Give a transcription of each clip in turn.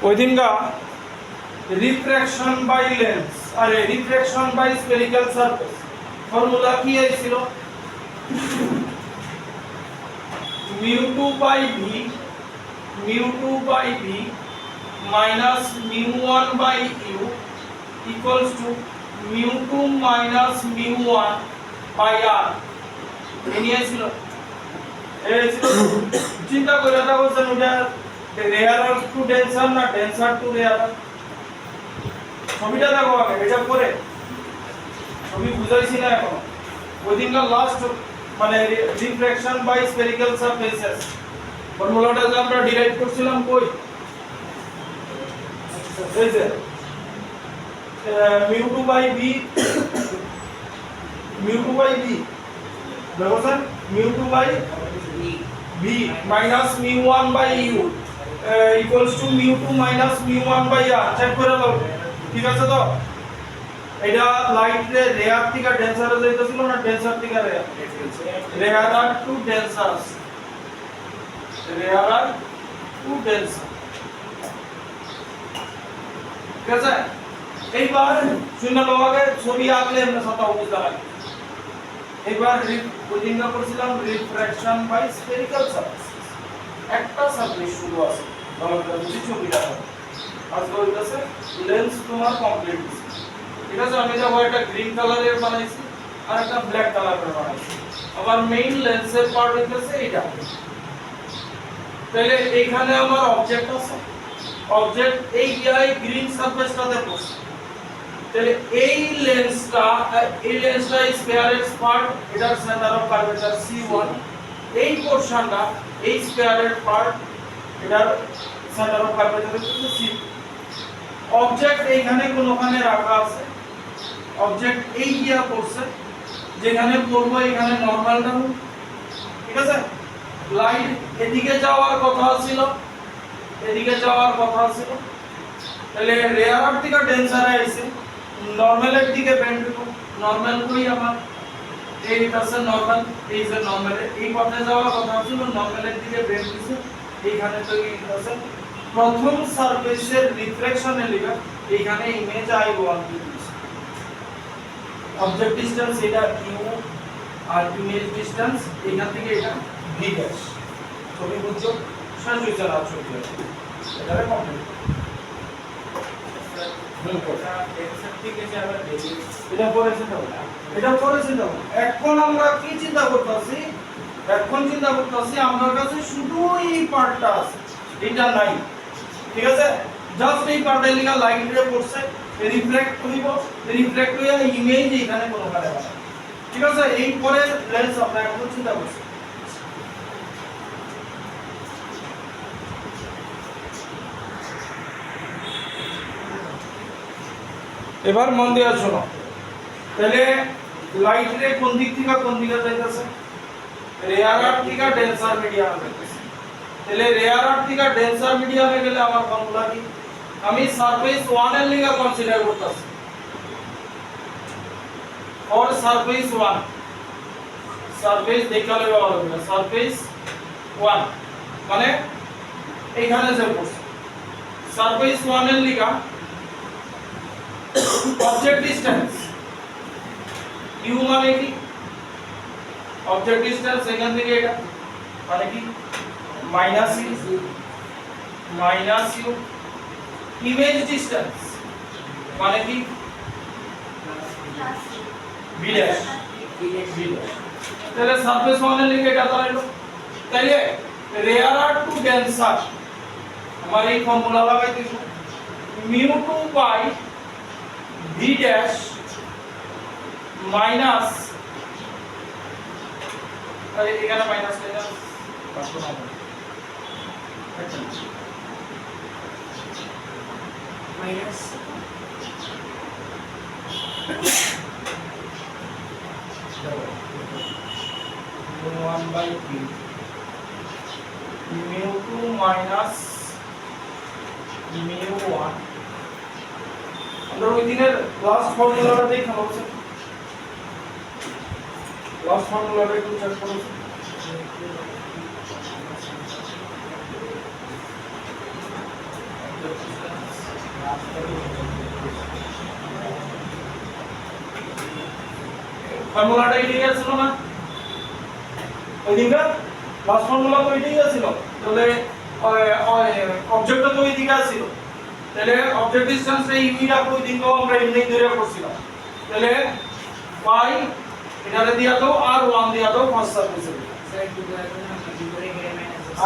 ওই দিনকা refraction by lens আরে refraction by spherical surface formula কি ছিল μ2 by v μ2 by v minus μ1 by u equals to μ2 minus μ1 by r এই ছিল চিন্তা করে এটা বলছেন ওটা রেয়ার টু ডেন্সার না ডেন্সার টু রেয়ার ছবিটা দেখো আগে এটা পরে ছবি বুঝাইছি না এখন ওই দিনকা লাস্ট মানে রিফ্র্যাকশন বাই স্ফেরিক্যাল সারফেসেস ফর্মুলাটা যে আমরা ডিরাইভ করছিলাম কই এই যে μ2 বাই v μ2 বাই v দেখো sir μ2 by v minus μ1 by u equals to μ2 minus μ1 by r check করে দাও ঠিক আছে তো এটা লাইট রে রেয়ার থেকে ডেন্সারে যাইতেছিল না ডেন্সার থেকে রেয়ার রেয়ার আর টু ডেন্সার রেয়ার আর টু ডেন্সার ঠিক আছে এইবার শূন্য লগে ছবি আঁকলে আমরা সাথে বুঝতে পারি এইবার বুঝিংগা করছিলাম রিফ্র্যাকশন বাই স্ফেরিক্যাল সারফেস একটা সারফেস শুরু আছে ভালো করে বুঝি ছবিটা আজকে হইতাছে লেন্স তোমার কমপ্লিট ঠিক আছে আমি যা একটা গ্রিন কালারের বানাইছি আর একটা ব্ল্যাক কালারের বানাইছি আবার মেইন লেন্সের পার্ট হইতাছে এটা তাহলে এইখানে আমার অবজেক্ট আছে অবজেক্ট এই গ্রিন সারফেসটাতে পড়ছে তাহলে এই লেন্সটা স্ফিয়ারের পার্ট এটার সেন্টার অফ কার্ভেচার C1 এই পোরশনটা এই স্ফিয়ারের পার্ট এটার সেন্টার অফ কার্ভেচার হচ্ছে C2 অবজেক্ট এইখানে কোনখানে রাখা আছে অবজেক্ট এই গিয়া পড়ছে যেখানে পড়বো এখানে নরমালটা ঠিক আছে লাইট এদিকে যাওয়ার কথা ছিল এদিকে যাওয়ার কথা ছিল তাহলে রেয়ার থেকে ডেন্সারে আইছে নরমালের দিকে বেন্ড করব নরমাল কই আমার এইটা আছে নরমাল এই যে নরমাল এই পথে যাওয়ার কথা ছিল নরমালের দিকে বেন্ড দিছে এইখানে তো এই আছে প্রথম সারফেসের রিফ্লেকশনের লিগা এইখানে ইমেজ i1 দিছে অবজেক্ট ডিসটেন্স এটা u আর ইমেজ ডিসটেন্স এইখান থেকে এটা v ড্যাশ ছবি বুঝছো সহজ চলা ছবি এটা কমপ্লিট এখন আমরা কি চিন্তা করতেছি আমার কাছে শুধু এই পার্টটা আছে এটা নাই ঠিক আছে জাস্ট এই পার্টের লিগা লাইট রে পড়ছে রিফ্লেক্ট হইয়া ইমেজ এখানে কোনো কারে হবে ঠিক আছে এই পরে লেন্স আমরা এখন চিন্তা করছি এবার মন দিয়ে শোনো তাহলে লাইট রে কোন দিক থেকে যাইতেছে রেয়ার আর্ট থেকে ডেন্সার মিডিয়ামে যাইতেছে তাহলে রেয়ার আর্ট থেকে ডেন্সার মিডিয়ামে গেলে আমার ফর্মুলা কি আমি সারফেস 1 এর লিগা কনসিডার করতেছি और সারফেস 1 সারফেস দেখালে ভালো হবে সারফেস 1 মানে এইখানে যে পড়ছে সারফেস 1 এর লিগা object distance u মানে কি object distance এখান থেকে এটা মানে কি minus u image distance মানে কি b dash তাহলে সারফেস 1 এর লিগে এটা দাঁড়ালো তাহলে রেয়ার আর টু ডেন্সার আমার এই ফর্মুলা লাগাইতেছি μ2 বাই v dash minus এখানে মাইনাস লেখা পাঁচশো না minus one by v mu2 minus mu1 আমরা ওই দিনের লাস্ট ফর্মুলাটা দেখা হচ্ছে লাস্ট ফর্মুলাটা একটু চেক করুন ফর্মুলাটা এটাই ছিল না ওই দিনটা লাস্ট ফর্মুলা তো এটাই ছিল তাহলে অবজেক্টটা তো ওই দিকে ছিল তাহলে অবজেক্ট ডিসটেন্স এই ইউটা ওই দিনও আমরা এমনি ধরে করছিলাম তাহলে y এটারে দিয়া দাও আর 1 দিয়া দাও ফার্স্ট সারফেসে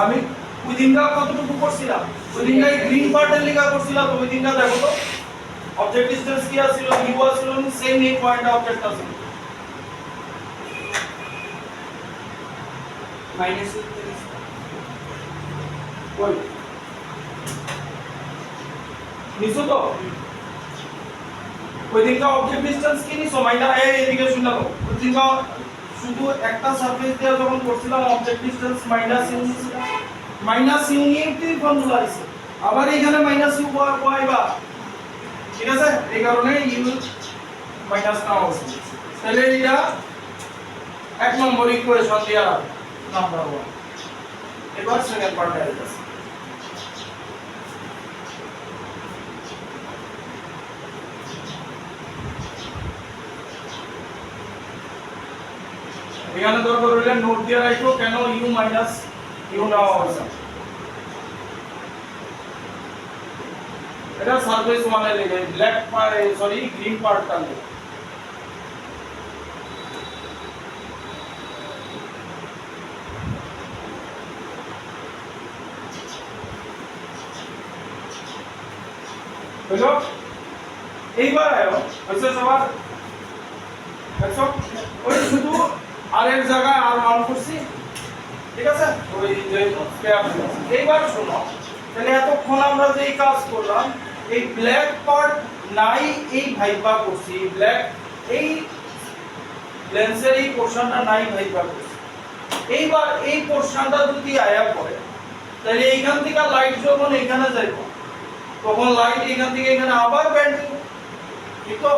আমি ওই দিনটা কতটুকু করছিলাম ওই দিনটা এই গ্রিন পার্টের লেখা করছিলাম তো ওই দিনটা দেখো তো অবজেক্ট ডিসটেন্স কি ছিল u ছিল সেম এই পয়েন্ট অবজেক্ট ছিল মাইনাস ওই নিছো তো ওই দিনটা অবজেক্ট ডিসটেন্স কি নিছো মাইনাস এদিকে শুনে নাও ওই দিনটা শুধু একটা সারফেস দিয়ে যখন করছিলাম অবজেক্ট ডিসটেন্স মাইনাস ইউ নিছিলাম মাইনাস ইউ নিয়ে একটি ফর্মুলা আছে আবার এখানে মাইনাস ইউ পাইবা ঠিক আছে এই কারণে ইউ মাইনাস নাও আছে তাহলে এটা এক নম্বর ইকুয়েশন দিয়া নাম্বার 1 এবার সেকেন্ড পার্টে আসছে এখানে দরকার হলে নোট দিয়ে রাখো কেন ইউ মাইনাস ইউ নাও আছে এটা সারফেস মানে লেগে ব্ল্যাক সরি গ্রিন পার্টটা লেগে বুঝলো এইবার আয়ো হচ্ছে সবার দেখছো ওই শুধু আর এক জায়গায় আর মান করছি ঠিক আছে ওই যে স্কয়ার এইবার শোনো তাহলে এতক্ষণ আমরা যেই কাজ করলাম এই ব্ল্যাক পার্ট নাই এই ভাইবা করছি ব্ল্যাক এই লেন্সের এই পোরশনটা নাই ভাইবা করছি এইবার এই পোরশনটা যদি আয়া পড়ে তাহলে এইখান থেকে লাইট যখন এখানে যাইব তখন লাইট এখান থেকে এখানে আবার ব্যান্ড ঠিক তো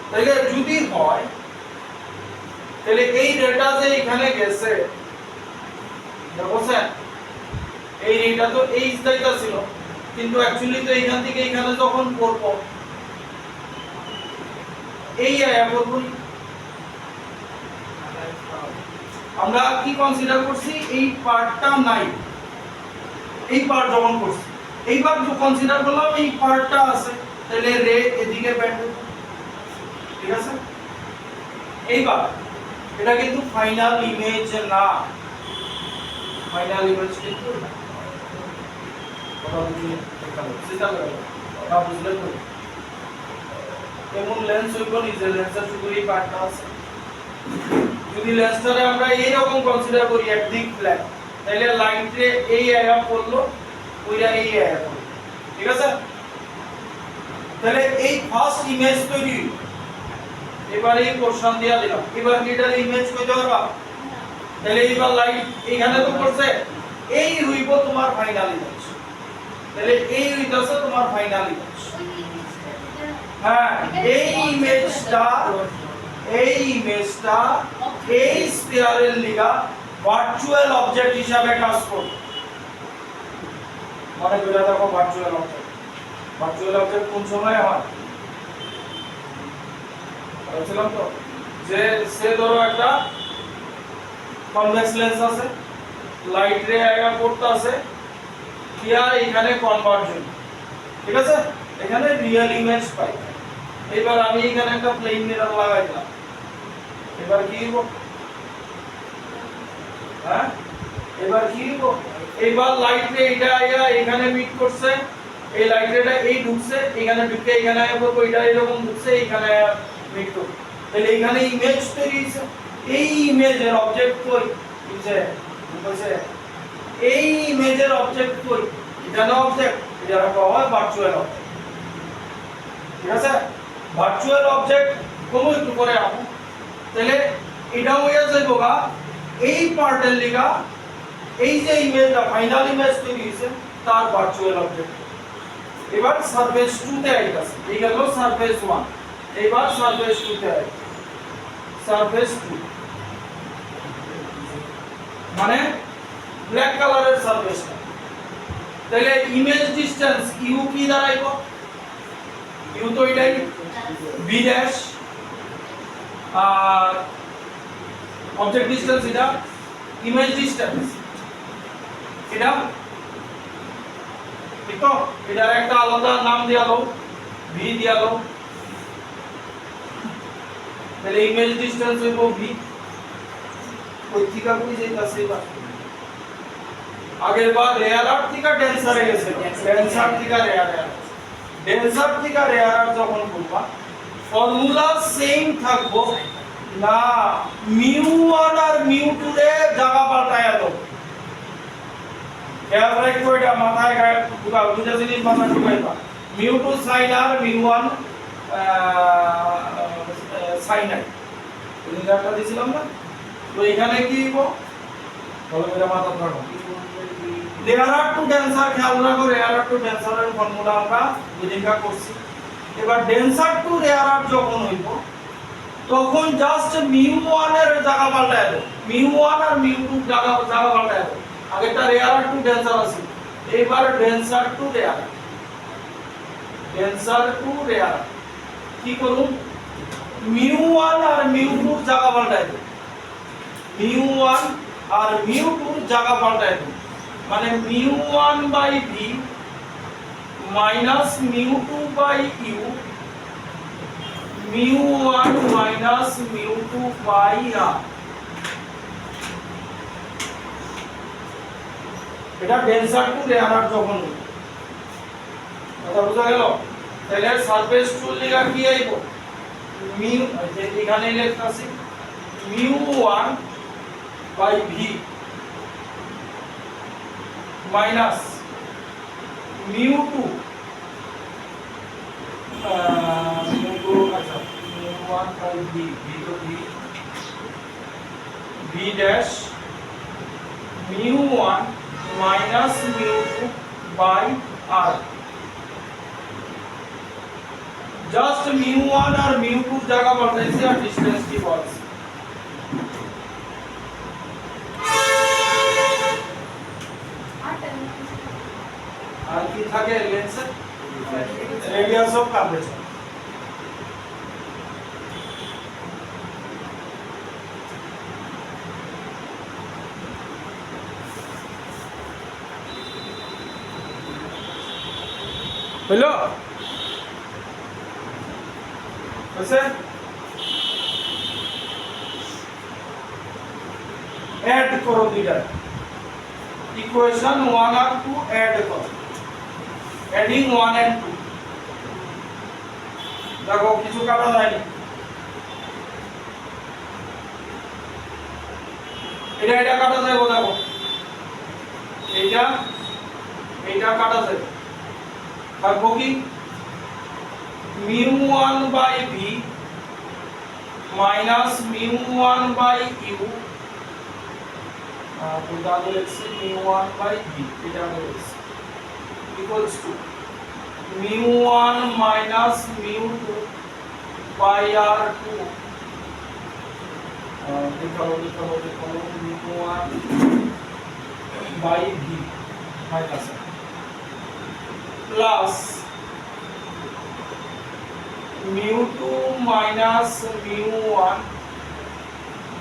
তাহলে যদি হয় তাহলে এই রেটা যে এখানে গেছে দেখো স্যার এই রেটা তো এই জায়গা ছিল কিন্তু অ্যাকচুয়ালি তো এখান থেকে এখানে যখন করব এই আয়া করব আমরা কি কনসিডার করছি এই পার্টটা নাই এই পার্ট যখন করছি এইবার যে কনসিডার করলাম এই পার্টটা আছে তাহলে রে এদিকে ব্যান্ড ঠিক আছে এইবার এটা কিন্তু ফাইনাল ইমেজ না ফাইনাল ইমেজ কিন্তু কথা বুঝলে সেটা কথা বুঝলে তো এমন লেন্স হইব নিজে লেন্সের শুধু এই পার্টটা আছে যদি লেন্সটারে আমরা এই রকম কনসিডার করি একদিক ফ্ল্যাট তাহলে লাইটে এই আয়া পড়লো ওইটা এই আয়া পড়লো ঠিক আছে তাহলে এই ফার্স্ট ইমেজ তৈরি এবারে এই পোরশন দিয়া দিলাম এবার এটার ইমেজ কইতে পারবা তাহলে এইবার লাইট এখানে তো করছে এই হইব তোমার ফাইনাল ইমেজ তাহলে এই হইতাছে তোমার ফাইনাল ইমেজ হ্যাঁ এই ইমেজটা এই স্ফিয়ারের লিগা ভার্চুয়াল অবজেক্ট হিসাবে কাজ করবে মনে করে দেখো ভার্চুয়াল অবজেক্ট কোন সময় হয় বলছিলাম তো যে সে ধরো একটা কনভেক্স লেন্স আছে লাইট রে আয়া পড়তে আছে কিয়া এখানে কনভার্জন ঠিক আছে এখানে রিয়েল ইমেজ পাই এবার আমি এখানে একটা প্লেন মিরর লাগাই দিলাম এবার কি হবো হ্যাঁ এবার কি হবো এবার লাইট রে এটা আয়া এখানে মিট করছে এই লাইট রেটা এই ঢুকছে এখানে ঢুকে এখানে আয়া পড়বো এটা এরকম ঢুকছে এখানে মিট তাহলে এখানে ইমেজ তৈরি হইছে এই ইমেজের অবজেক্ট কই বুঝছে এই ইমেজের অবজেক্ট কই এটা না অবজেক্ট এটা রাখা হয় ভার্চুয়াল অবজেক্ট ঠিক আছে ভার্চুয়াল অবজেক্ট কোন একটু করে আমু তাহলে এটা হইয়া যাইবো গা এই পার্টের লিগা এই যে ইমেজটা ফাইনাল ইমেজ তৈরি হইছে তার ভার্চুয়াল অবজেক্ট এবার সারফেস 2 তে আইতাছে এই গেল সারফেস 1 এবার সারফেস 2 তে আই সারফেস 2 মানে ব্ল্যাক কালারের সারফেসটা তাহলে ইমেজ ডিসটেন্স ইউ কি দাঁড়াইব ইউ তো এটাই বি ড্যাশ আর অবজেক্ট ডিসটেন্স এটা ইমেজ ডিসটেন্স এটা ঠিক তো এটার একটা আলাদা নাম দেয়া দাও ভি দেয়া দাও তাহলে ইমেজ ডিসটেন্স হইব ভি ওই থেকে কই যাইতাছে এবার আগের বার রেয়ার আর্ট থেকে ডেন্সারে গেছে ডেন্সার থেকে রেয়ার আর্ট ডেন্সার থেকে রেয়ার আর্ট যখন করবা ফর্মুলা সেম থাকবো না μ1 আর μ2 রে জায়গা পাল্টায়া দাও খেয়াল রাখো এটা মাথায় দুটা জিনিস মাথায় ঢুকাইবা μ2 sin আর μ1 sin আর এই জায়গাটা দিছিলাম না তো এখানে কি হইব বলো এটা মাথা ধরো রেয়ার আর্ট টু ডেন্সার খেয়াল রাখো রেয়ার আর্ট টু ডেন্সারের ফর্মুলা আমরা দুদিনকা করছি এবার ডেন্সার টু রেয়ার আর্ট যখন হইব তখন জাস্ট μ1 এর জায়গা পাল্টায় দাও μ1 আর μ2 জায়গা পাল্টায় দাও আগেটা রেয়ার আর্ট টু ডেন্সার আছে এবার ডেন্সার টু রেয়ার কি করুন μ1 আর μ2 জায়গা পাল্টায় দাও μ1 আর μ2 জায়গা পাল্টায় দাও মানে μ1 by v minus μ2 by u μ1 minus μ2 by r এটা ডেন্সার টু রেয়ার আর্ট যখন কথা বুঝা গেল তাহলে সারফেস টুল লেখা কি আইব মিউ এখানে লেখা আছে μ1 বাই v মাইনাস μ2 আচ্ছা μ1 বাই v তো v dash μ1 minus μ2 by r just μ1 আর μ2 জায়গা পাল্টাইছে আর ডিসটেন্স কি বলছে আর কি থাকে লেন্সের রেডিয়াস অফ কার্ভেচার হলো আছে ऐड करो দুইটা ইকুয়েশন 1 আর 2 ऐड করো এডিং 1 and 2 দেখো কিছু কাটা যায়নি এটা কাটা যায় দেখো এইটা কাটা যায় থাকবো কি μ1 by v minus μ1 by u এটা লিখছি μ1 বাই v এটা লিখছি equals to μ1 minus μ2 by r2 লিখো μ1 by v minus plus μ2 minus μ1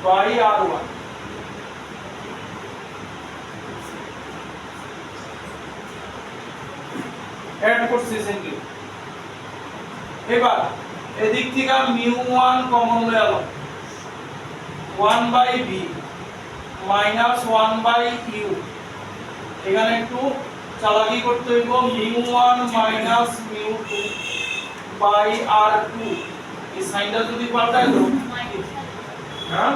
by r1 add করছি সিম্পলি এবার এদিক থেকে μ1 কমন লয়ে আলো 1 by v minus 1 by u এখানে একটু চালাকি করতে হইব μ1 মাইনাস μ2 বাই r2 এই সাইনটা যদি পাল্টাই দাও হ্যাঁ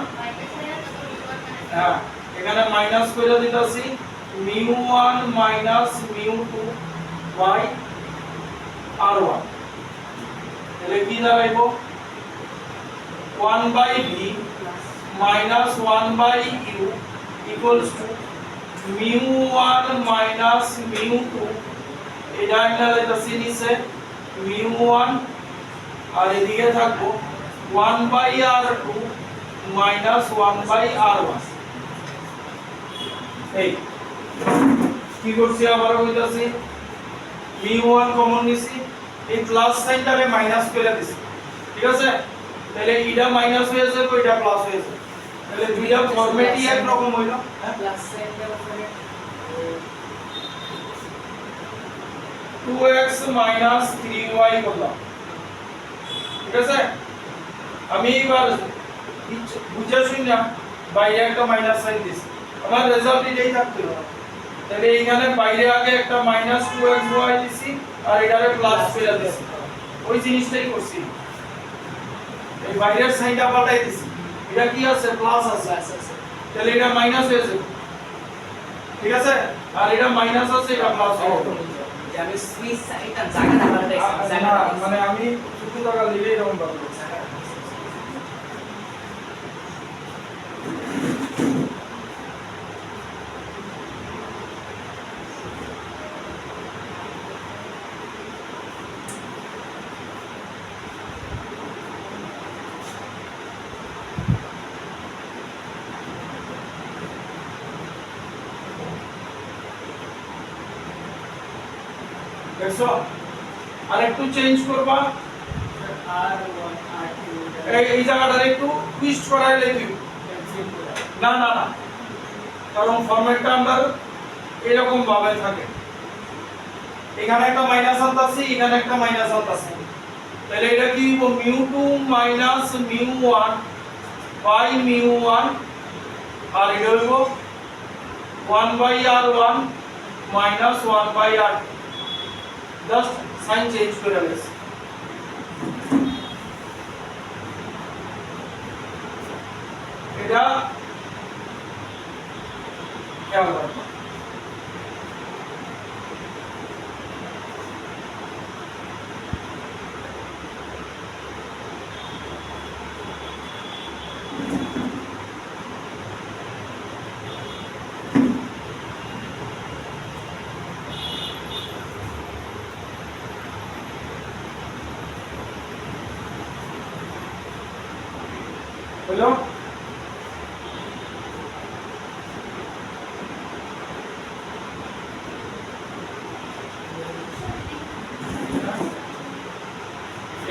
হ্যাঁ এখানে মাইনাস কইরা দিতাছি μ1 মাইনাস μ2 বাই r1 তাহলে কি দাঁড়াইবো 1 by v minus 1 by u equals to μ1 minus μ2 এটা আমরা লিখতেছি নিচে μ1 আর এদিকে থাকবো 1 by r2 minus 1 by r1 এই কি করছি আবার কইতাছি mu1 কমন নিছি এই প্লাস সাইনটারে মাইনাস করে দিছি ঠিক আছে তাহলে এটা মাইনাস হয়ে যাবে এটা প্লাস হয়ে যাবে তাহলে দুইটা ফরম্যাটই এক রকম হইল প্লাস সাইনটার উপরে 2x 3y করলাম ঠিক আছে আমি এবার বুঝা শুনা বাইরে একটা মাইনাস সাইন দিছি আমার রেজাল্ট এটাই থাকতে হবে তাহলে এইখানে বাইরে আগে একটা -2xy দিছি আর এটারে প্লাস করে দিছি ওই জিনিসটাই করছি এই বাইরের সাইনটা পাল্টাই দিছি এটা কি আছে প্লাস আছে তাহলে এটা মাইনাস হয়ে যাবে ঠিক আছে আর এটা মাইনাস আছে এটা প্লাস হবে আমি সুইচ সাইনটা জায়গাটা পাল্টাইছি মানে আমি শুধু জায়গা লিখে এরকম পাবো দেখছো আর একটু চেঞ্জ করবা R1 R2 এই জায়গাটা একটু টুইস্ট করাইলে দিও না না না কারণ ফরম্যাটটা আমরা এরকম ভাবে থাকে এখানে একটা মাইনাস আনতাছি এখানে একটা মাইনাস আনতাছি তাহলে এটা কি হইব mu2 mu1 বাই mu1 আর এটা হইব 1/r1 1/r2 just sign change করে দিয়েছি এটা খেয়াল রাখবো হলো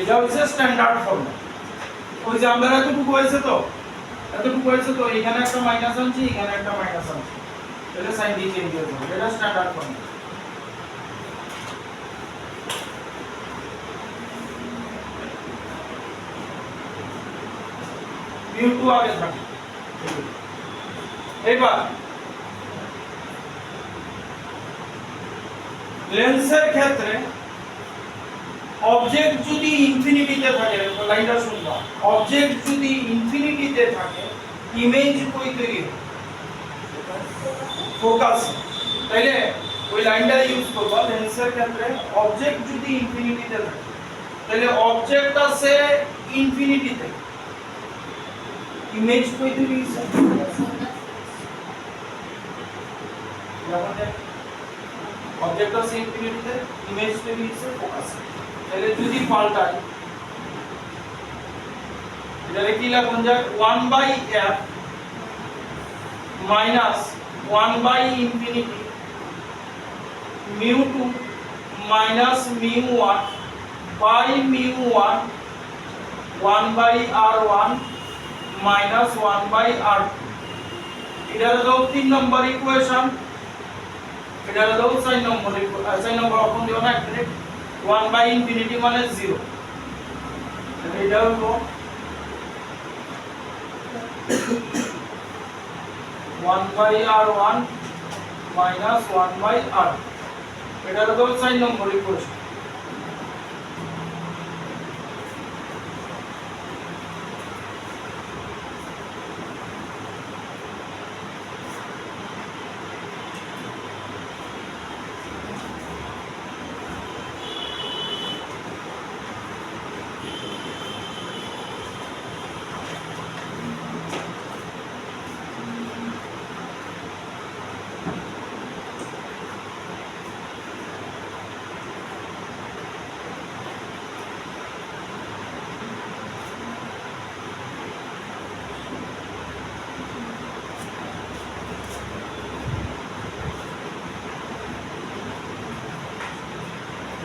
এটা হচ্ছে স্ট্যান্ডার্ড ফর্মুলা ওই যে আমরা এতটুকু হয়েছে তো এখানে একটা মাইনাস আনছি এখানে একটা মাইনাস আনছি তাহলে সাইন দিয়ে চেঞ্জ হয়ে যাবে এটা স্ট্যান্ডার্ড ফর্মুলা mu2 আগে থাকে এবার লেন্সের ক্ষেত্রে অবজেক্ট যদি ইনফিনিটিতে থাকে লাইনটা শুনবা অবজেক্ট যদি ইনফিনিটিতে থাকে ইমেজ কই তৈরি হয় ফোকাস তাইলে ওই লাইনটা ইউজ করবা লেন্সের ক্ষেত্রে অবজেক্ট যদি ইনফিনিটিতে থাকে তাহলে অবজেক্ট আছে ইনফিনিটিতে ইমেজ কই তৈরি হইছে অবজেক্ট আছে ইনফিনিটিতে ইমেজ তৈরি হইছে ফোকাস তাহলে যদি পাল্টাই এটারে কি লিখুন যায় 1/f minus 1/infinity mu2 minus mu1 by mu1 1/r1 minus 1/r2 এটা হলো 3 নম্বর ইকুয়েশন এটা হলো 6 নম্বর অপশন দিও না ডাইরেক্ট 1/infinity মানে 0 এটা হলো 1/r1 minus 1/r এটা হলো 6 নম্বর ইকুয়েশন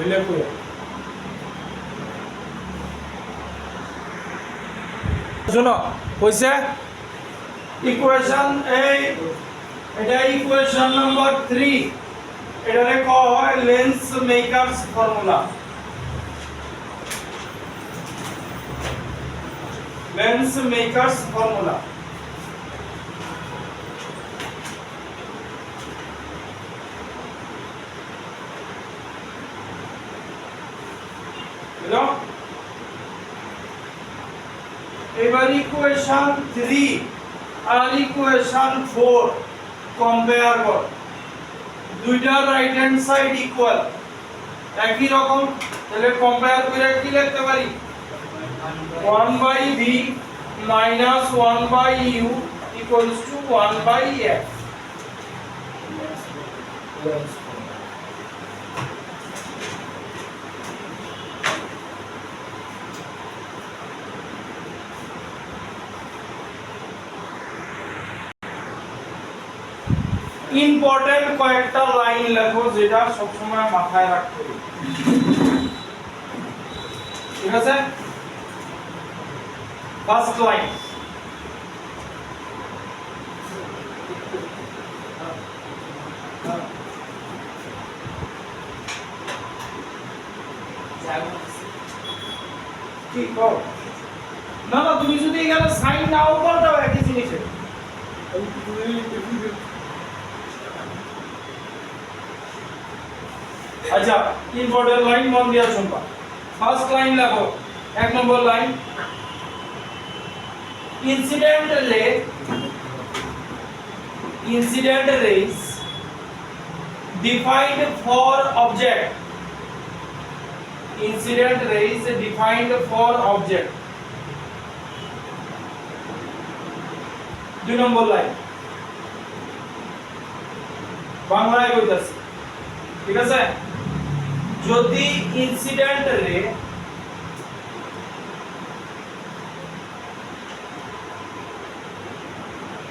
হইলে কই শুনো কইছে ইকুয়েশন এই এটা ইকুয়েশন নাম্বার 3 এটারে কয় হয় lens makers formula lens makers formula বুঝলো এবার ইকুয়েশন 3 আর ইকুয়েশন 4 কম্পেয়ার কর দুইটা রাইট হ্যান্ড সাইড ইকুয়াল একই রকম তাহলে কম্পেয়ার করে কি লিখতে পারি 1/v minus 1/u equals to 1/f important কয়েকটা লাইন লেখো যেটা সবসময় মাথায় রাখতে হবে ঠিক আছে ফার্স্ট লাইন কি কর না না তুমি যদি এখানে সাইন নাও করো একই জিনিসে আচ্ছা ইম্পর্টেন্ট লাইন মন দিয়া শুনবা ফার্স্ট লাইন লেখো এক নম্বর line incident rays defined for object incident rays defined for object দুই নম্বর লাইন বাংলায় বলতেছি ঠিক আছে যদি ইনসিডেন্ট রে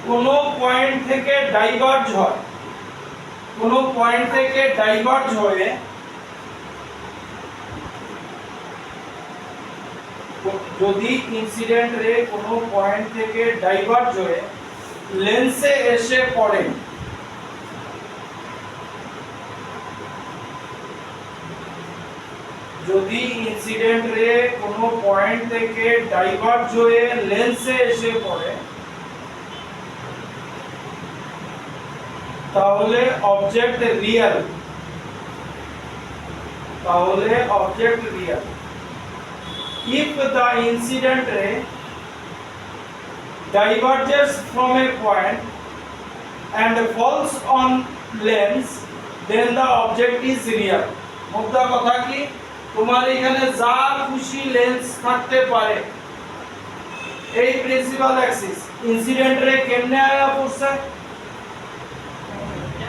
কোন পয়েন্ট থেকে ডাইভার্জ হয় কোন পয়েন্ট থেকে ডাইভার্জ হয়ে যদি ইনসিডেন্ট রে কোন পয়েন্ট থেকে ডাইভার্জ হয়ে লেন্সে এসে পড়ে যদি ইনসিডেন্ট রে কোন পয়েন্ট থেকে ডাইভার্জ হয়ে লেন্সে এসে পড়ে তাহলে object real if the incident ray diverges from a point and falls on lens then the object is real মুদ্রা কথা কি তোমার এখানে যা খুশি লেন্স থাকতে পারে এই প্রিন্সিপাল অ্যাক্সিস ইনসিডেন্ট রে কেমনে আয়া পড়ছে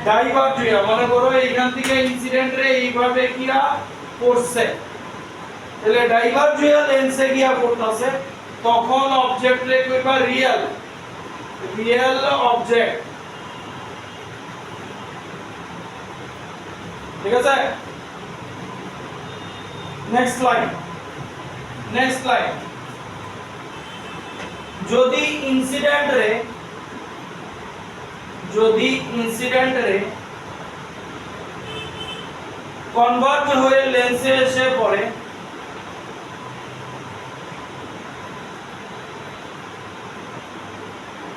ডাইভার্জ হইয়া মনে করো এইখান থেকে ইনসিডেন্ট রে এইভাবে গিয়া পড়ছে তাহলে ডাইভার্জ হইয়া লেন্সে গিয়া পড়তাছে তখন অবজেক্ট রে কইবা রিয়েল অবজেক্ট ঠিক আছে নেক্সট লাইন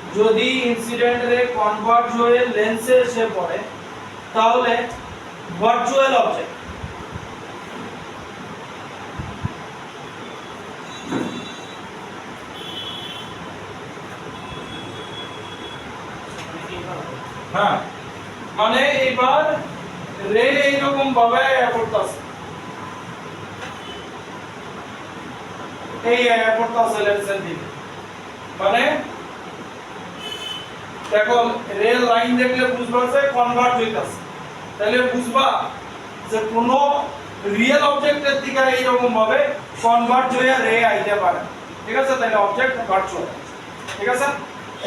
যদি ইনসিডেন্ট রে কনভার্জ হয়ে লেন্সে এসে পড়ে তাহলে ভার্চুয়াল অবজেক্ট হ্যাঁ মানে এবার রে এইরকম ভাবে পড়তাছে এই পড়তাছে লেন্সের দিকে মানে দেখো রে লাইন দেখলে বুঝবা যে কনভার্ট হইতাছে তাহলে বুঝবা যে কোন রিয়েল অবজেক্টের দিকে এইরকম ভাবে কনভার্ট হয়ে রে আইতে পারে ঠিক আছে তাহলে অবজেক্ট ভার্চুয়াল ঠিক আছে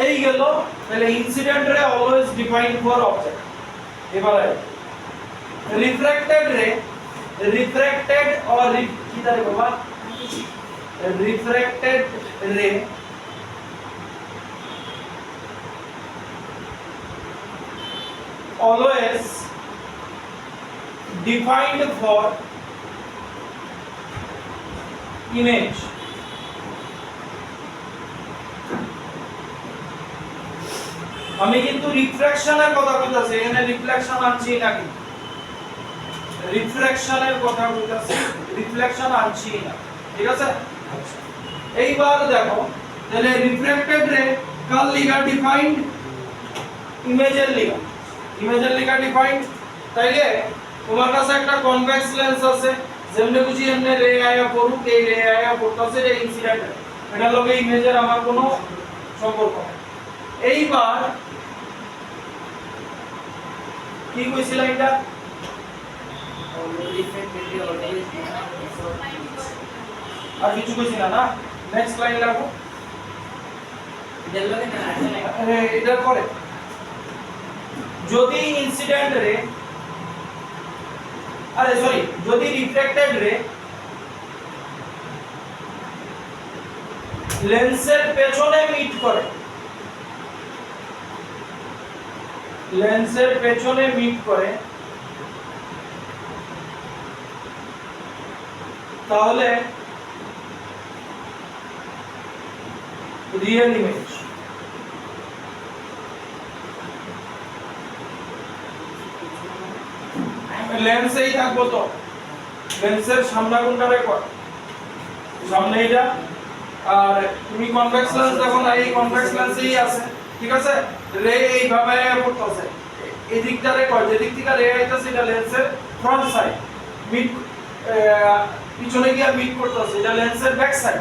এই গেল তাহলে ইনসিডেন্ট রে অলওয়েজ ডিফাইন্ড ফর অবজেক্ট এবারে রিফ্র্যাক্টেড রে refracted or কি দাঁড়ে বাবা refracted ray always defined for image আমি কিন্তু রিফ্র্যাকশনের কথা কইতাছি এখানে রিফ্লেকশন আনছি না কিন্তু রিফ্র্যাকশনের কথা কইতাছি রিফ্লেকশন আনছি না ঠিক আছে এইবার দেখো তাহলে রিফ্র্যাক্টেড রে কার লিগা ডিফাইন্ড ইমেজের লিগা ডিফাইন্ড তাইলে তোমার কাছে একটা কনভেক্স লেন্স আছে যেমনে বুঝি এমনে রে আয়া পড়ুক এই রে আয়া পড়তাছে রে ইনসিডেন্ট এটা লগে ইমেজের আমার কোনো সম্পর্ক নাই এইবার কি কইছিল এটা আর কিছু কইছিল না নেক্সট লাইন লাগো এটার পরে যদি ইনসিডেন্ট রে আরে সরি যদি রিফ্লেক্টেড রে লেন্সের পেছনে মিট করে তাহলে রিয়েল ইমেজ লেন্সেই থাকবো তো লেন্সের সামনে কোনটা রেকর্ড সামনে এটা আর তুমি কনভেক্স লেন্স দেখো না এই কনভেক্স লেন্সেই আছে ঠিক আছে রে এইভাবে পড়তেছে এই দিকটা রেকর্ড যে দিক থেকে রে আইতাছে এটা লেন্সের ফ্রন্ট সাইড মিড পিছনে গিয়ে মিট করতেছে এটা লেন্সের ব্যাক সাইড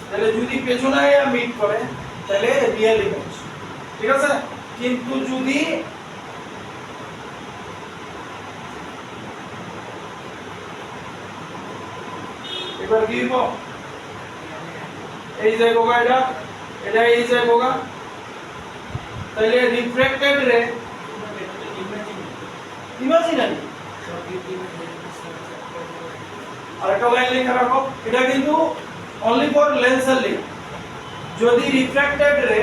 তাহলে যদি পেছনে গিয়ে মিট করে তাহলে রিয়েল ইমেজ ঠিক আছে কিন্তু যদি এবার কি হবো এই যে গোগা এটা এই যে গোগা তাহলে রিফ্লেক্টেড রে ইমাজিনারি আরেকটা লাইন লেখা রাখো এটা কিন্তু অনলি ফর লেন্সের লিঙ্ক যদি রিফ্র্যাক্টেড রে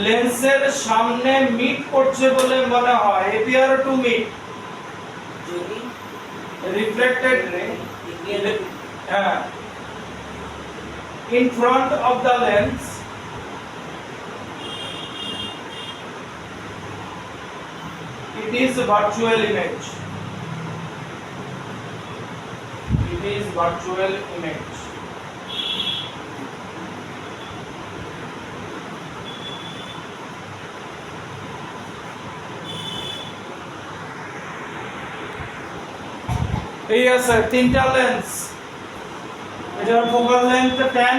লেন্সের সামনে মিট করছে বলে মনে হয় appear to meet যদি refracted ray in front of the lens it is virtual image এই আছে তিনটা লেন্স এটার ফোকাল লেন্থ 10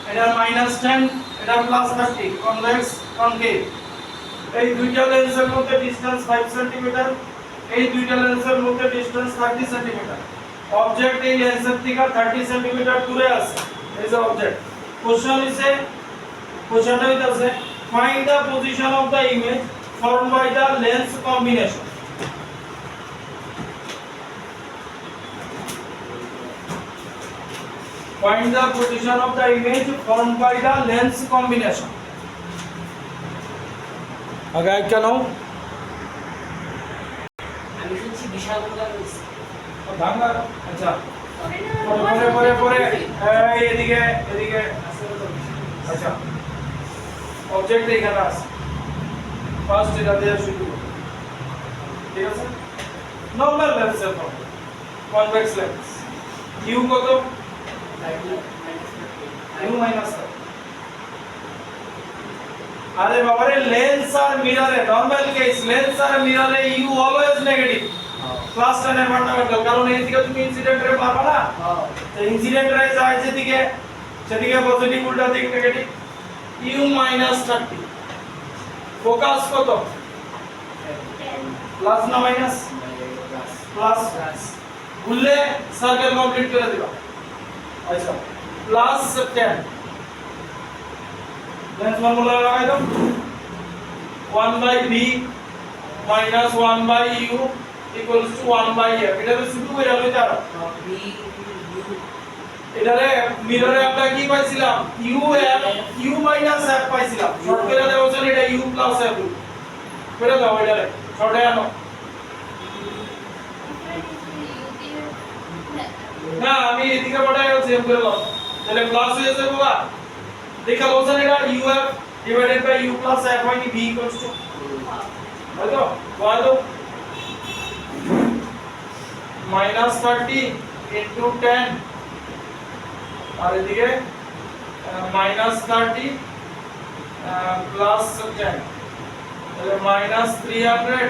এটা -10 এটা +30 কনভেক্স কনকেভ এই দুইটা লেন্সের মধ্যে ডিসটেন্স 5 সেমি এই দুইটা লেন্সের মধ্যে ডিসটেন্স 30 সেমি অবজেক্ট এই লেন্সের থেকে 30 সেমি দূরে আছে এই যে অবজেক্ট কোশ্চেনটা হইতাছে find the position of the image formed by the lens combination Find the position of the image formed by the lens combination. আগে কেন আমি শুনছি বিশাল বড় হইছে ভাঙা আচ্ছা পরে এদিকে আচ্ছা অবজেক্ট এখানে আছে ফার্স্ট এটা দিয়ে শুরু করব ঠিক আছে নরমাল লেন্সের ফর্ম কনভেক্স লেন্স ইউ কত अरे बाबा रे लेंस और मिरर है नॉर्मल केस लेंस और मिरर है यू ऑलवेज नेगेटिव क्लास 10 এর ফান্ডামেন্টাল কারণ এই দিকে তুমি ইনসিডেন্ট রে পারবা না তো ইনসিডেন্ট রে যায় যেদিকে সেদিকে পজিটিভ উল্টা দিক নেগেটিভ ইউ -30 ফোকাস কত প্লাস না মাইনাস প্লাস ভুললে সার্কেল কমপ্লিট করে দিবা अच्छा प्लस 10 लेंस फॉर्मूला लगाए तो 1/b minus 1 by u equals to 1 by f এটারে শুধু কইরা লইতে পারো V into U এটারে মিররে আমরা কি পাইছিলাম u f u minus f পাইছিলাম শর্ট করে দেওয়া হচ্ছে এটা u plus f করে দাও এটারে শর্টে আনো না আমি এদিকে বড়াই সেম করে দাও তাহলে প্লাস হয়ে যাবে বাবা দেখা হচ্ছে এটা u f divided by u plus f হয় কি v equals to হয়তো বলো minus 30 into 10 আর এদিকে minus 30 plus 10 তাহলে minus 300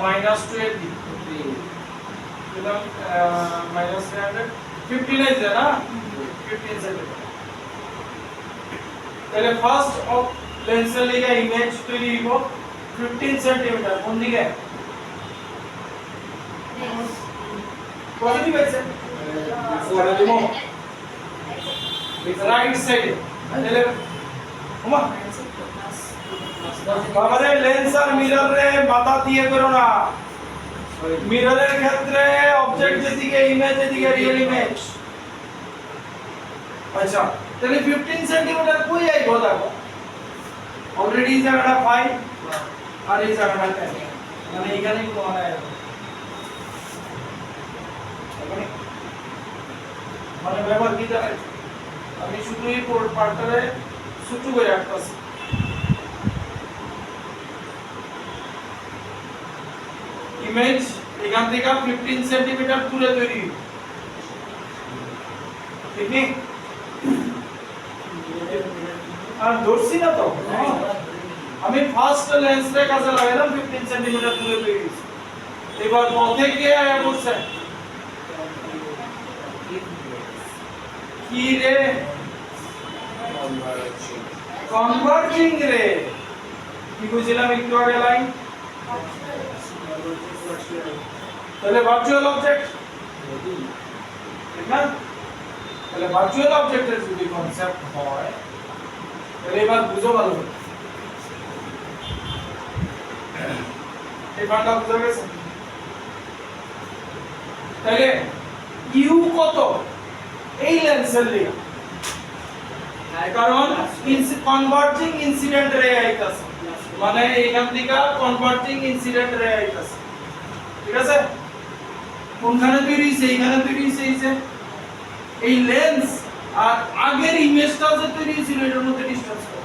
minus 20 एकदम minus 300 15 है ना 15 सेंटीमीटर তাহলে ফার্স্ট অফ লেন্সের লিগে ইমেজ তৈরি হইব 15 সেন্টিমিটার কোন দিকে পজিটিভ আছে পরে দিব রাইট সাইডে তাহলে ওমা বাবারে লেন্স আর মিরর রে মাথা দিয়ে করো না মিররের ক্ষেত্রে অবজেক্ট যেদিকে ইমেজ এদিকে রিয়েল ইমেজ আচ্ছা তাহলে 15 সেন্টিমিটার কই আইব দেখো অলরেডি এই জায়গাটা 5 আর এই জায়গাটা 10 মানে এখানে কোনো মানে মানে ব্যবহার কি জানেন আমি শুধু এই পার্টটারে ছোট করে রাখতেছি ইমেজ এখান থেকে 15 সেন্টিমিটার দূরে তৈরি ঠিক নেই আর ধরছি না তো আমি ফার্স্ট লেন্স রে কাজে লাগালাম 15 সেন্টিমিটার দূরে তৈরি এবার পথে গিয়ে আয়া বসছে কি রে কনভার্জিং রে কি বুঝলাম একটু আগে লাইন তাহলে ভার্চুয়াল অবজেক্ট ঠিক না তাহলে ভার্চুয়াল অবজেক্টের যদি কনসেপ্ট হয় তাহলে এবার বুঝো ভালো এই বাংলা বুঝা গেছে তাহলে ইউ কত এই লেন্সের লিগে কারণ কনভার্জিং ইনসিডেন্ট রে আইতাছে মানে এখান থেকে কনভার্জিং ইনসিডেন্ট রে আইতাছে ঠিক আছে কোনখানে তৈরি হইছে এইখানে তৈরি হইছে এই লেন্স আর আগের ইমেজটা যে তৈরি হয়েছিল এটার মধ্যে ডিসটেন্স কত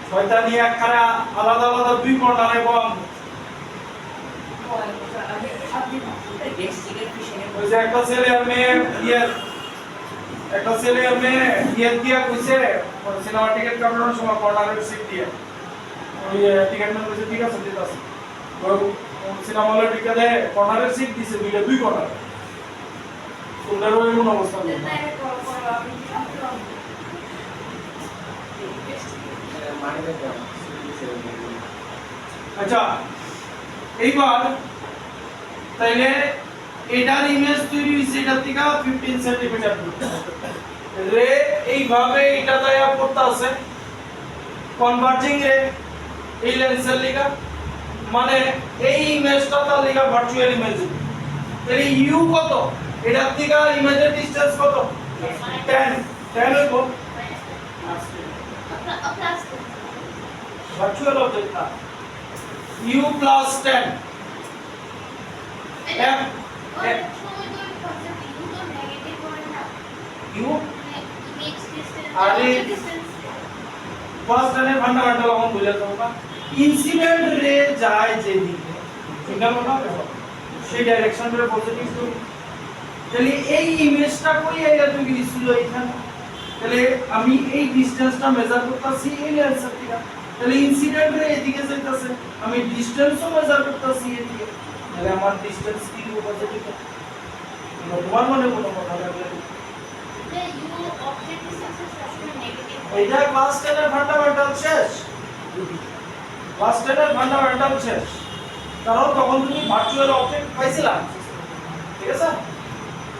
শয়তানি একখানে আলাদা আলাদা দুই কর্নারে বম ওই যে একটা ছেলে আর মেয়ে দিয়া কইছে সিনেমা টিকেট কাটানোর সময় কর্নারের সিট দিয়ে ওই টিকেট ম্যান কইছে ঠিক আছে দিতে আছে সিনেমা হলের টিকেট দেয় কর্নারের সিট দিছে দুই কর্নার তোমরাও এমন অবস্থা নেই আচ্ছা এইবার তাইলে এটার ইমেজ তৈরি হইছে এটা থেকে 15 সেন্টিমিটার রে এইভাবে এটা দায়া পড়তা আছে কনভার্জিং রে এই লেন্সের লিগা মানে এই ইমেজটা তার লিগা ভার্চুয়াল ইমেজ তাহলে ইউ কত এটার থেকে ইমেজের ডিসটেন্স কত 10 হইব ভার্চুয়াল অবজেক্ট না u plus 10 f u আরে ফার্স্ট এর ফান্ডামেন্টাল আমরা বুঝে যাব না ইনসিডেন্ট রে যায় যেদিকে সিগন্যাল না সেই ডাইরেকশন রে পজিটিভ টু তাহলে এই ইমেজটা কই এরিয়া থেকে ছিল এখানে তাহলে আমি এই ডিসটেন্সটা মেজার করতেছি এই লেন্সের থেকে তাহলে ইনসিডেন্ট রে এদিকে যাইতাছে আমি ডিসটেন্সও মেজার করতেছি এদিকে তাহলে আমার ডিসটেন্স কি পজিটিভ তোমার মনে কোনো কথা লাগলে এইটা ক্লাস 10 এর ফান্ডামেন্টাল শেষ ক্লাস 10 এর ফান্ডামেন্টাল শেষ কারণ তখন তুমি ভার্চুয়াল অবজেক্ট পাইছিলা ঠিক আছে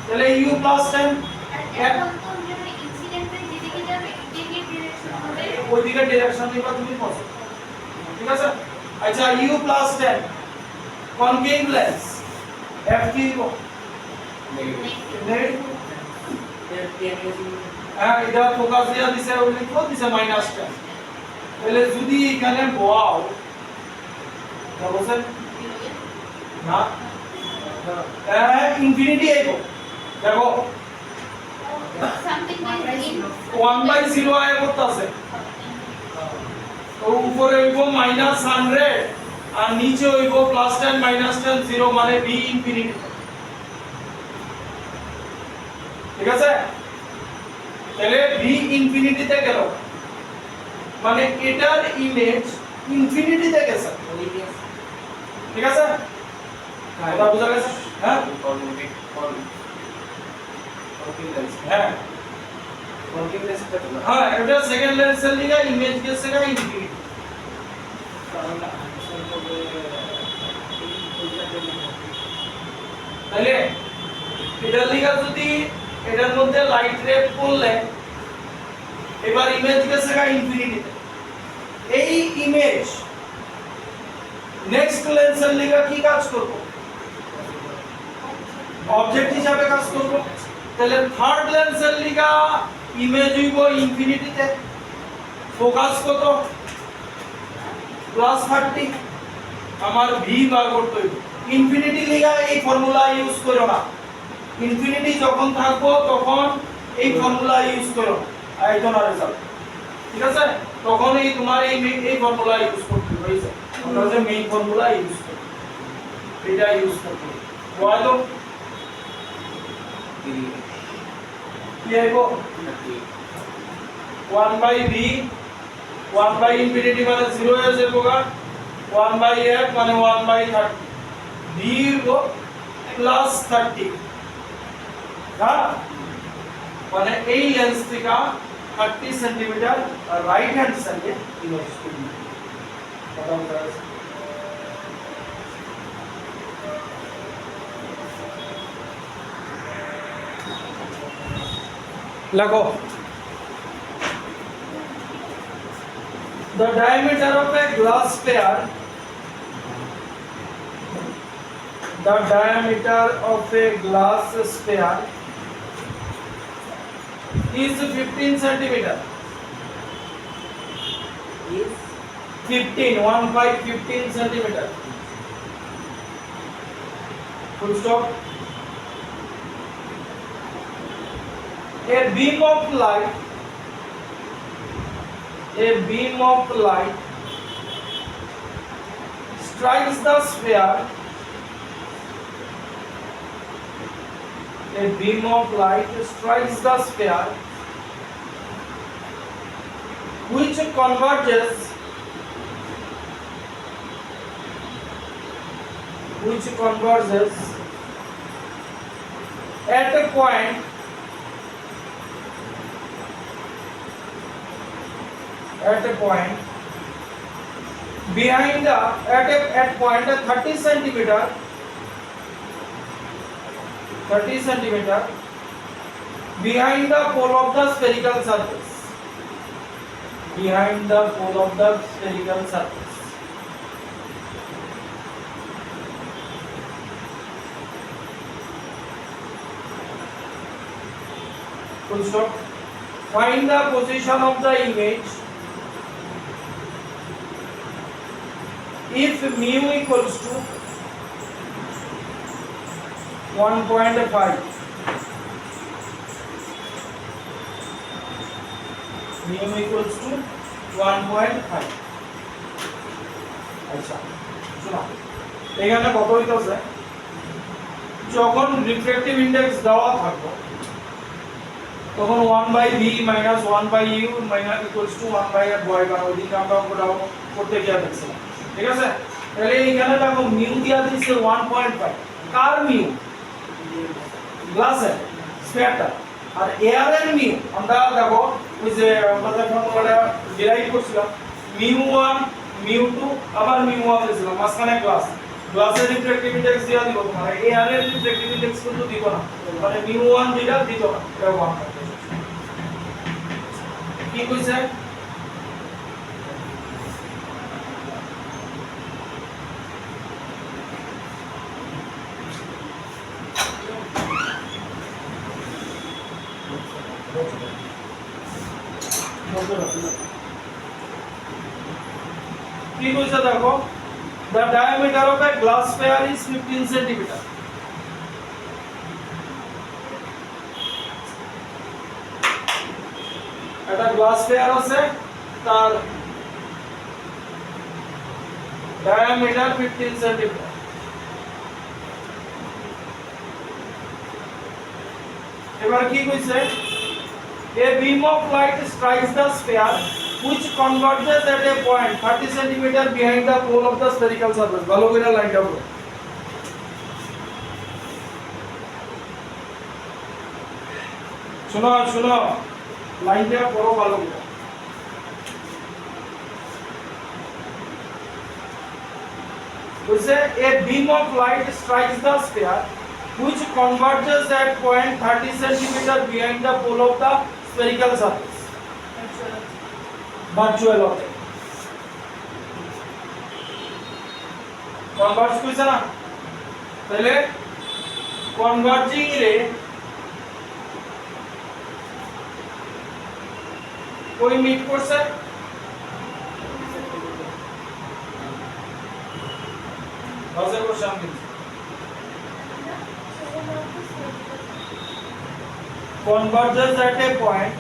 তাহলে u + 10 এখন তো ইনসিডেন্ট যেদিকে যাবে এদিকে ডিরেকশন হবে ওইদিকে ডিরেকশন দিবা তুমি পজিটিভ ঠিক আছে আচ্ছা u plus 10 concave lens f কি হইব নেগেটিভ হ্যাঁ এটা ফোকাস দিয়া দিছে ওই লিখো দিছে -10 তাহলে যদি এখানে বহাও বুঝছেন না ইনফিনিটি আইব দেখো something like in 1/0 আয় করতেছে তো উপরে হইব -100 আর নিচে হইব +10 -10 0 মানে b ইনফিনিটি ঠিক আছে তাহলে b ইনফিনিটিতে গেল মানে এটার ইমেজ ইনফিনিটিতে গেছে ঠিক আছে কথা বুঝা গেছে হ্যাঁ হ্যাঁ হ্যাঁ এটা সেকেন্ড লেন্সের লিগা ইমেজ গেছে গা ইনফিনিটি তাহলে এটার লিগা যদি এটার মধ্যে লাইট রে পড়লে এবার ইমেজ গেছে গা ইনফিনিটিতে এই ইমেজ নেক্সট লেন্সের লিগা কি কাজ করব অবজেক্ট হিসাবে কাজ করব তাহলে থার্ড লেন্সের লিগা ইমেজ হইব ইনফিনিটিতে ফোকাস কত +30 আমার ভি বার করতে হইব ইনফিনিটি লিগা এই ফর্মুলা ইউজ করো না ইনফিনিটি যখন থাকবো তখন এই ফর্মুলা ইউজ করো আয়তন আর রেজাল্ট ঠিক আছে তখন এই তোমার এই ফর্মুলা ইউজ করতে হইছে আমরা যে মেইন ফর্মুলা ইউজ করি এটা ইউজ করতে বলো কি আইবো 1/v 1/infinity মানে 0 এ যাবোগা 1/f মানে 1/30 v হইবো +30 হ্যাঁ মানে এই লেন্স থেকে 30 সেন্টিমিটার রাইট হ্যান্ড সাইডে ইমেজ করব কথা বুঝা গেছে लगो the diameter of a glass sphere is 15 centimeter Is 15 centimeter full stop a beam of light strikes the sphere which converges at a point behind the at point 30 centimeter behind the pole of the spherical surface full stop find the position of the image if mu equals to 1.5 mu equals to 1.5 আচ্ছা শোনো এখানে কত হইতাছে যখন refractive index দেওয়া থাকবে তখন 1/v - 1/u equals to 1/f বয় কারণ ওই দিন আমরা অঙ্কটা করতে গিয়ে দেখছিলাম ঠিক আছে তাহলে এখানে দেখো মিউ দিয়া দিছে 1.5 কার মিউ গ্লাসের স্ফিয়ারটা আর এয়ার এর মিউ আমরা দেখো ওই যে আমরা যখন ফর্মুলাটা ডিরাইভ করছিলাম μ1 μ2 আবার μ1 দিছিলাম মাঝখানে গ্লাসের রিফ্র্যাক্টিভ ইনডেক্স দিয়া দিব তোমার এয়ার এর রিফ্র্যাক্টিভ ইনডেক্স কিন্তু দিব না মানে μ1 দিলা দিত না এটা 1 কি কইছে কি কইছে দেখো, the diameter of a glass sphere is 15 centimeter. একটা গ্লাস স্ফিয়ার আছে, তার diameter 15 centimeter. এবার কি কইছে, a beam of light strikes the sphere which converges at a point 30 centimeter behind the pole of the spherical surface. ভালো করে লাইনটা পড়ো। শোনো শোনো, লাইনটা পড়ো ভালো করে। কইছে a beam of light strikes the sphere which converges at point 30 centimeter behind the pole of the spherical surface. Virtual object. Converge কইছে না, তাহলে converging ray কই মিট করছে, বাজে কোশ্চেন দিছি। Converges at a point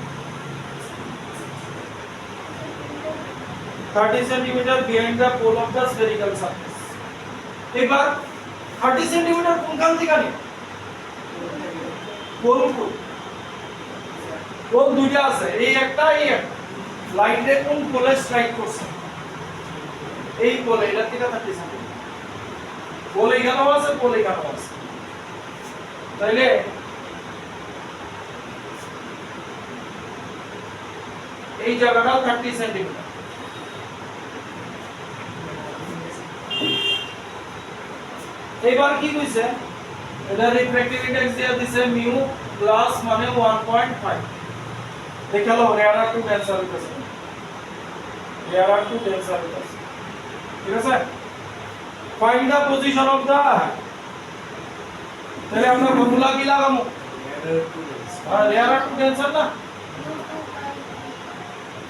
30 centimeter behind the pole of the spherical surface. এবার 30 centimetre কোনখান থেকে নিব, পোল পোল দুইটা আছে, এই একটা এই একটা, লাইটে কোন পোলে স্ট্রাইক করছে, এই পোলে, এটা থেকে 30 সেন্টিমিটার, পোল এখানে আছে, পোল এখানে আছে, তাইলে এই জায়গাটা 30 সেন্টিমিটার। এবার কি কইছে, এটা রিফ্র্যাক্টিভ ইনডেক্স দিয়া দিছে মিউ প্লাস মানে 1.5, দেখালো রেয়ার টু ডেন্সার হইতাছে, রেয়ার টু ডেন্সার হইতাছে, ঠিক আছে। Find the position of the, তাহলে আমরা ফর্মুলা কি লাগামু, রেয়ার টু ডেন্সার না,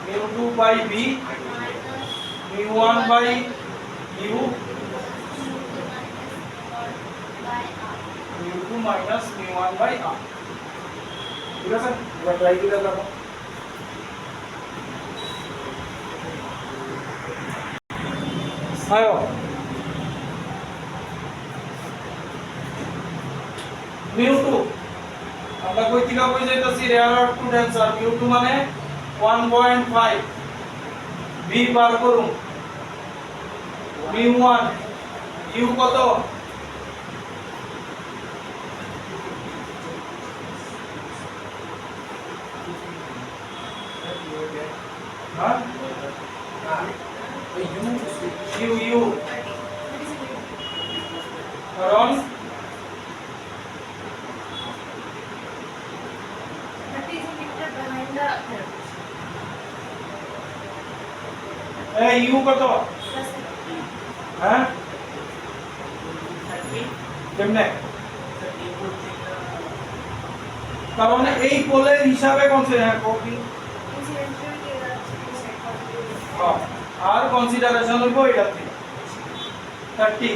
mu2 by b mu1 by u mu2 minus mu1 by r, ঠিক আছে। এবার ট্রাই করে দেখো, আয়ো mu2 আমরা কই থেকে কই যাইতাছি, রেয়ার টু ডেন্সার, mu2 মানে 1.5, b বার করুন, mu1 u কত, হ্যাঁ u কারণ 30 centimeter behind the এই u কত, হ্যাঁ কেমনে, কারণ এই পোলের হিসাবে কনসিডার কপি আর কনসিডারেশন হইব এটা থেকে 30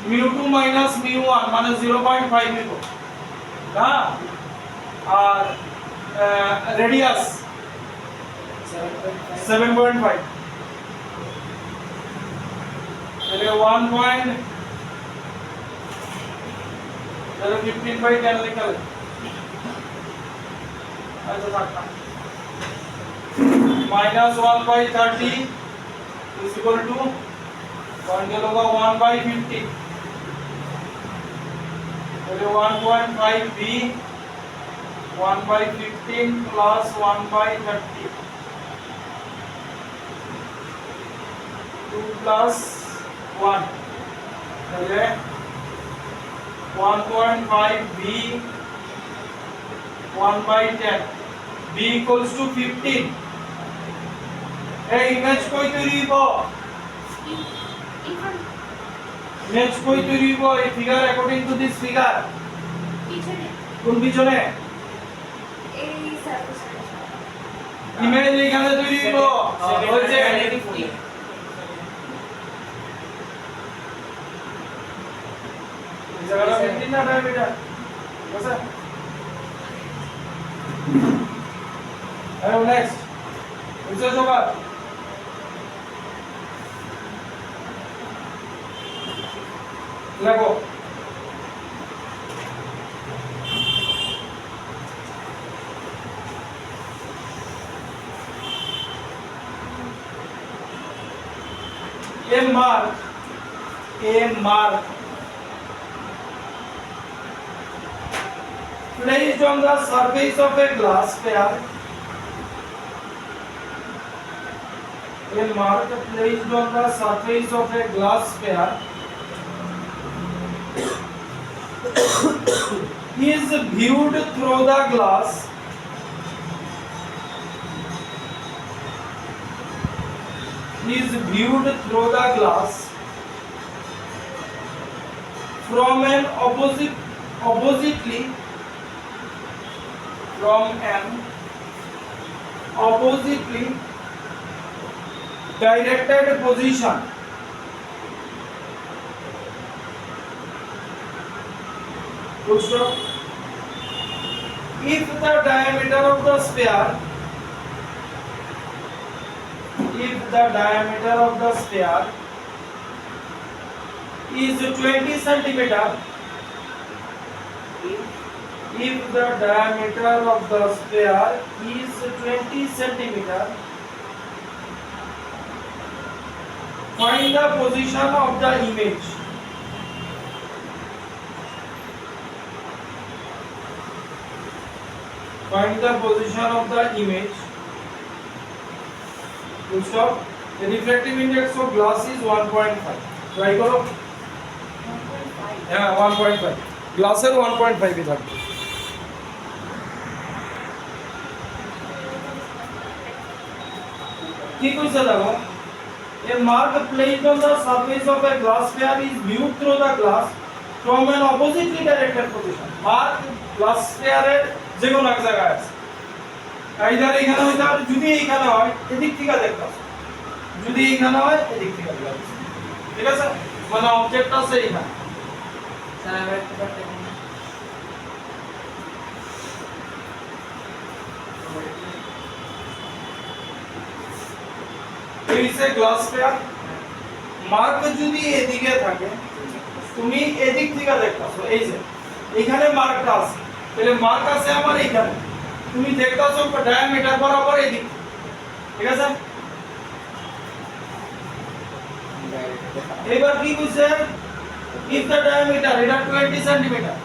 mu2 minus mu1 মানে 0.5 হইব না, আর রেডিয়াস 7.5, তাহলে 15 by 10 লিখলে, আচ্ছা থাকতা minus 1 by 30 is equal to 1 by 50, তাহলে 1.5 b 1 by 15 plus 1 by 30, 2 plus 1, তাহলে 1.5 b 1 by 10, b equals to 15. এই ইমেজ কই তৈরি হইব, ইমেজ কই তৈরি হইব, এই figure according to this figure পিছনে কোন পিছনে, এই সার্ফেস ইমেজ এখানে তৈরি দিব হচ্ছে এই জায়গাটা 15 না ডায়ামিটার ঠিক আছে আর নেক্সট বুঝছো সবার লেখো a mark placed on the surface of a glass sphere, a mark placed on the surface of a glass sphere is viewed through the glass from an oppositely directed position. Full stop. If the diameter of the sphere is 20 centimeter, if the diameter of the sphere is 20 centimeter, find the position of the image. Find the position of the image. Full stop. The refractive index of glass is 1.5. Try करो. 1.5 হ্যাঁ 1.5 গ্লাসের 1.5 ই থাকবে কি কইছে দেখো a mark placed on the surface of a glass sphere is viewed through the glass from an oppositely directed position. mark glass sphere এর যে কোন এক জায়গায় আছে আইদার এখানে হইতে পারে যদি এইখানে হয় এদিক থেকে দেখতে যদি এইখানে হয় এদিক থেকে দেখতে ঠিক আছে মানে অবজেক্ট আছে এইখানে স্যার আবার একটা কথা এইসে গ্লাস স্ফিয়ার মার্ক যদি এদিকে থাকে তুমি এদিক থেকে দেখতাছো এই যে এখানে মার্কটা আছে তাহলে মার্ক আছে আমার এখানে তুমি দেখতাছো ডায়ামিটার বরাবর এদিক ঠিক আছে এবার কি কইছে if the diameter এটা 20 সেন্টিমিটার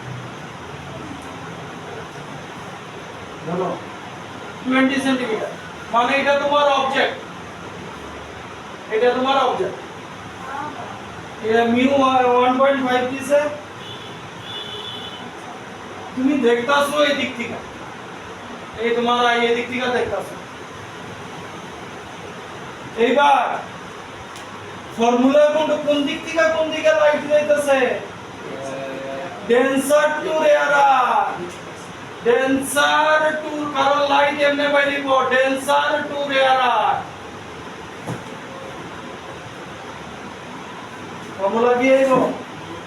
বলো 20 সেন্টিমিটার মানে এটা তোমার অবজেক্ট এটা তোমার অবজেক্ট এটা মিউ 1.5 দিছে তুমি দেখতাছো এই দিক থেকে এই তোমার এই দিক থেকে দেখতাছো এইবার ফর্মুলা কোন দিক থেকে কোন দিকে লাইট যাইতেছে ডেন্সার টু রেয়ারার ডেন্সার টু কারণ লাইট এমনে বাইরিব ডেন্সার টু রেয়ারার ফর্মুলা কি আইবো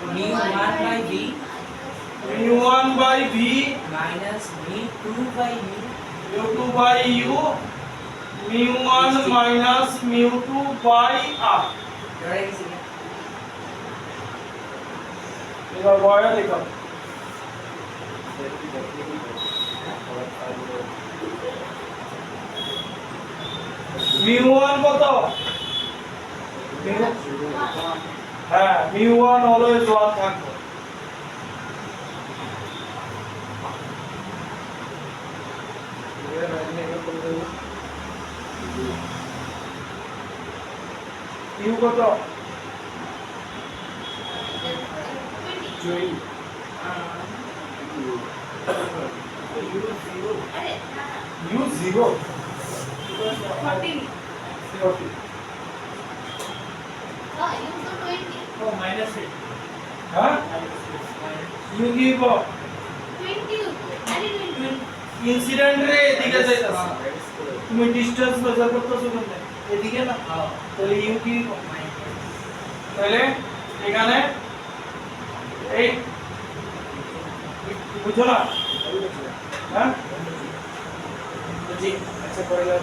mu1 by v mu1 by v minus mu2 by u mu2 by u mu1 minus mu2 by r ধরে গেছি এবার বয়া লিখো mu1 কত হ্যাঁ mu1 অলওয়েজ 1 থাকবে u কত 20 u 0 14 40 you to 20 O minus 8 হ্যাঁ u কি হবো 20 আরে 20 ইনসিডেন্ট রে এদিকে যাইতাছে তুমি ডিসটেন্স মেজার করতেছো কোনটা এদিকে না হ্যাঁ তাহলে ইউ কি মাইনাস তাহলে এখানে এই বুঝছো না হ্যাঁ জি আচ্ছা করে গেল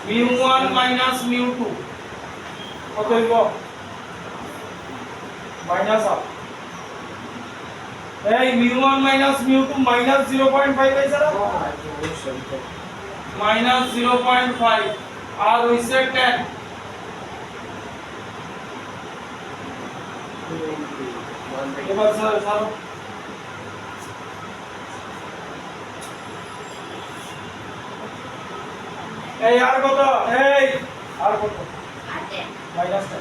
mu1 minus mu2 কত হইব মাইনাস আপ এই mu1 minus mu2 minus 0.5 হইছে না minus 0.5 আর হইছে 10 এবার স্যার এই আর কত এই আর কত আর 10 মাইনাস 10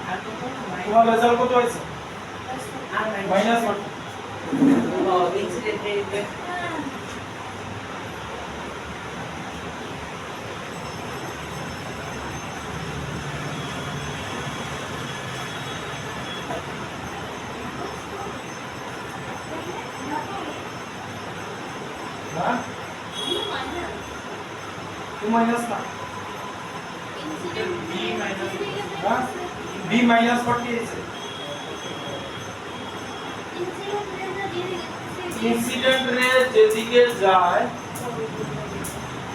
আর কত তোমার রেজাল্ট কত হইছে আর মাইনাস 1 ও ইনসিডেন্ট রেট হ্যাঁ you minus 2 মাইনাস না incident B minus হ্যাঁ b মাইনাস 40 হইছে incident ইনসিডেন্ট rate রে যেদিকে যায়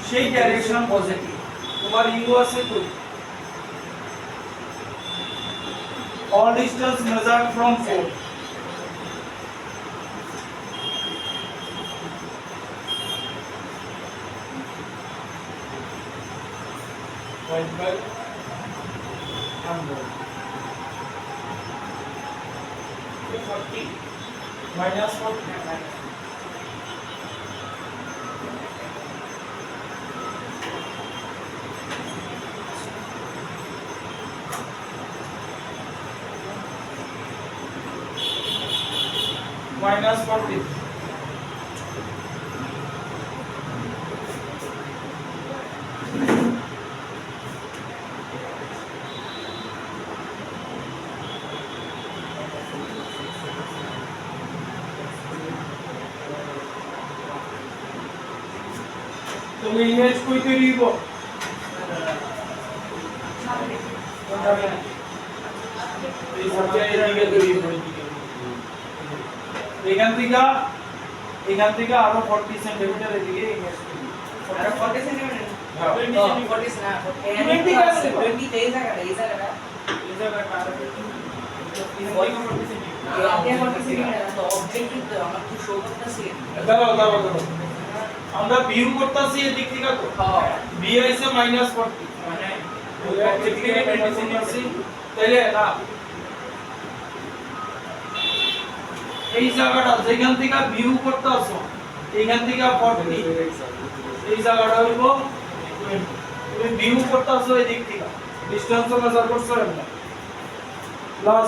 সেই ডাইরেকশন পজিটিভ তোমার ইউ আছে কই all distance measured from 4 point by 100 40 minus 40 minus 40 তুমি ইমেজ কই তৈরি করব এই সাবজেক্ট এদিকে তৈরি করব এখান থেকে আরো 40 সেন্টিমিটার এদিকে ইমেজ আর 40 সেন্টিমিটার হ্যাঁ 20 40 না 20 আছে। 20 তে এই জায়গাটা এই জায়গাটা আর এটা 40 সেন্টিমিটার তো অবজেক্টিভ তো আমার তো শো করতেছে দাঁড়াও আমরা ভিউ করতেছি এদিক থেকে তো হ্যাঁ বি হইছে -40 মানে অবজেক্ট থেকে 20 সেন্টিমিটার তাইলে না এই জায়গাটা যেখান থেকে ভিউ করতেছো এইখান থেকে 40 এই জায়গাটা হইব 20 তুমি ভিউ করতেছো এই দিক থেকে ডিসটেন্স মেজার করছো না প্লাস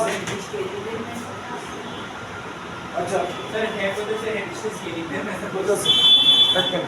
আচ্ছা স্যার হ্যাঁ বলতে স্যার ডিসটেন্স কি লিখতে না বুঝাচ্ছি দেখেন